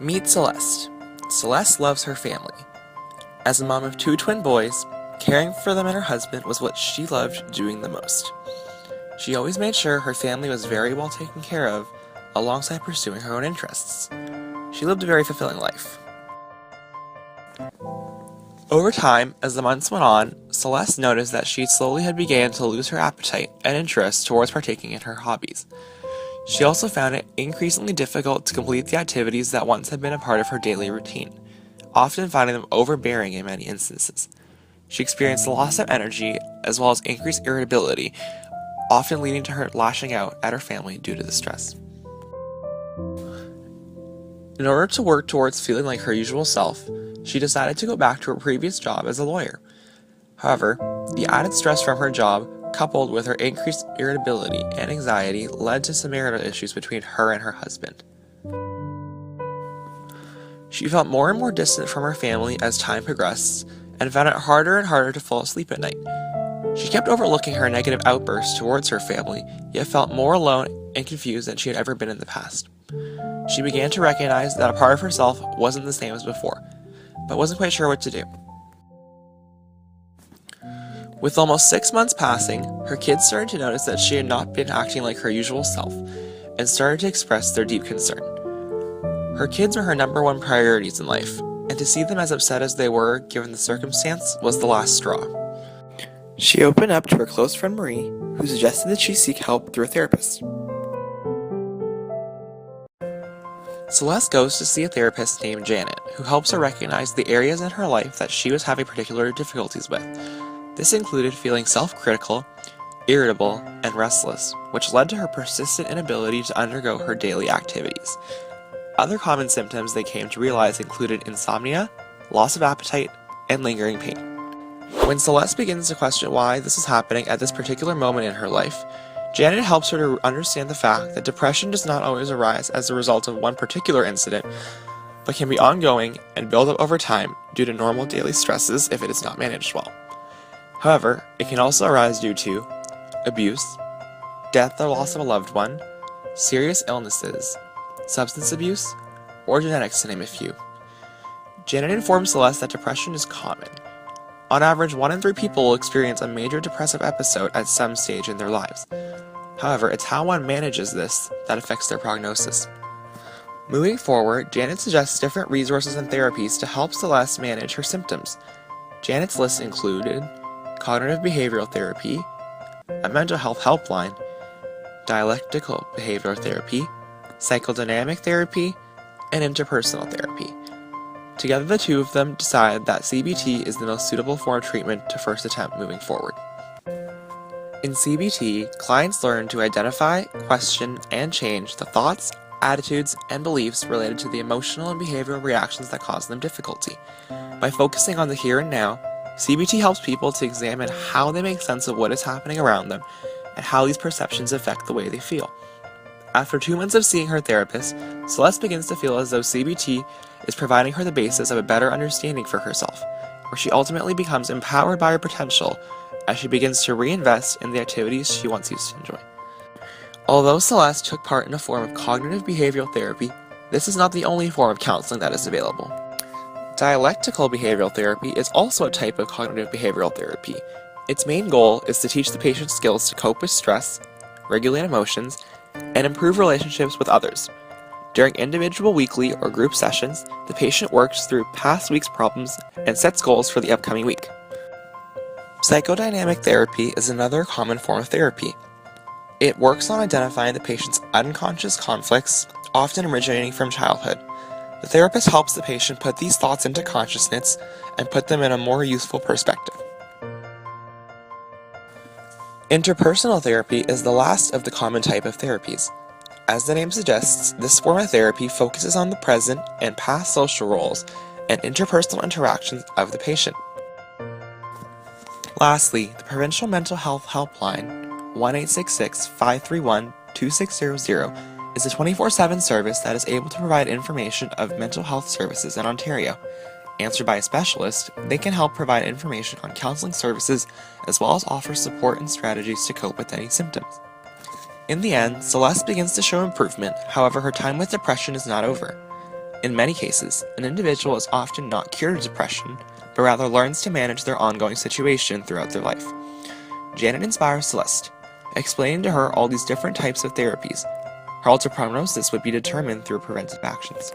Meet Celeste. Celeste loves her family. As a mom of 2 twin boys, caring for them and her husband was what she loved doing the most. She always made sure her family was very well taken care of, alongside pursuing her own interests. She lived a very fulfilling life. Over time, as the months went on, Celeste noticed that she slowly had begun to lose her appetite and interest towards partaking in her hobbies. She also found it increasingly difficult to complete the activities that once had been a part of her daily routine, often finding them overbearing in many instances. She experienced a loss of energy as well as increased irritability, often leading to her lashing out at her family due to the stress. In order to work towards feeling like her usual self, she decided to go back to her previous job as a lawyer. However, the added stress from her job, coupled with her increased irritability and anxiety, led to some marital issues between her and her husband. She felt more and more distant from her family as time progressed, and found it harder and harder to fall asleep at night. She kept overlooking her negative outbursts towards her family, yet felt more alone and confused than she had ever been in the past. She began to recognize that a part of herself wasn't the same as before, but wasn't quite sure what to do. With almost 6 months passing, her kids started to notice that she had not been acting like her usual self, and started to express their deep concern. Her kids were her number one priorities in life, and to see them as upset as they were, given the circumstance, was the last straw. She opened up to her close friend Marie, who suggested that she seek help through a therapist. Celeste goes to see a therapist named Janet, who helps her recognize the areas in her life that she was having particular difficulties with. This included feeling self-critical, irritable, and restless, which led to her persistent inability to undergo her daily activities. Other common symptoms they came to realize included insomnia, loss of appetite, and lingering pain. When Celeste begins to question why this is happening at this particular moment in her life, Janet helps her to understand the fact that depression does not always arise as a result of one particular incident, but can be ongoing and build up over time due to normal daily stresses if it is not managed well. However, it can also arise due to abuse, death or loss of a loved one, serious illnesses, substance abuse, or genetics, to name a few. Janet informs Celeste that depression is common. On average, 1 in 3 people will experience a major depressive episode at some stage in their lives. However, it's how one manages this that affects their prognosis. Moving forward, Janet suggests different resources and therapies to help Celeste manage her symptoms. Janet's list included cognitive behavioral therapy, a mental health helpline, dialectical behavioral therapy, psychodynamic therapy, and interpersonal therapy. Together, the two of them decide that CBT is the most suitable form of treatment to first attempt moving forward. In CBT, clients learn to identify, question, and change the thoughts, attitudes, and beliefs related to the emotional and behavioral reactions that cause them difficulty. By focusing on the here and now, CBT helps people to examine how they make sense of what is happening around them and how these perceptions affect the way they feel. After 2 months of seeing her therapist, Celeste begins to feel as though CBT is providing her the basis of a better understanding for herself, where she ultimately becomes empowered by her potential as she begins to reinvest in the activities she once used to enjoy. Although Celeste took part in a form of cognitive behavioral therapy, this is not the only form of counseling that is available. Dialectical behavioral therapy is also a type of cognitive behavioral therapy. Its main goal is to teach the patient skills to cope with stress, regulate emotions, and improve relationships with others. During individual weekly or group sessions, the patient works through past week's problems and sets goals for the upcoming week. Psychodynamic therapy is another common form of therapy. It works on identifying the patient's unconscious conflicts, often originating from childhood. The therapist helps the patient put these thoughts into consciousness and put them in a more useful perspective. Interpersonal therapy is the last of the common type of therapies. As the name suggests, this form of therapy focuses on the present and past social roles and interpersonal interactions of the patient. Lastly, the Provincial Mental Health Helpline, 1-866-531-2600, is a 24/7 service that is able to provide information of mental health services in Ontario. Answered by a specialist, they can help provide information on counseling services as well as offer support and strategies to cope with any symptoms. In the end, Celeste begins to show improvement, however her time with depression is not over. In many cases, an individual is often not cured of depression, but rather learns to manage their ongoing situation throughout their life. Janet inspires Celeste, explaining to her all these different types of therapies. Her ultra prognosis would be determined through preventive actions.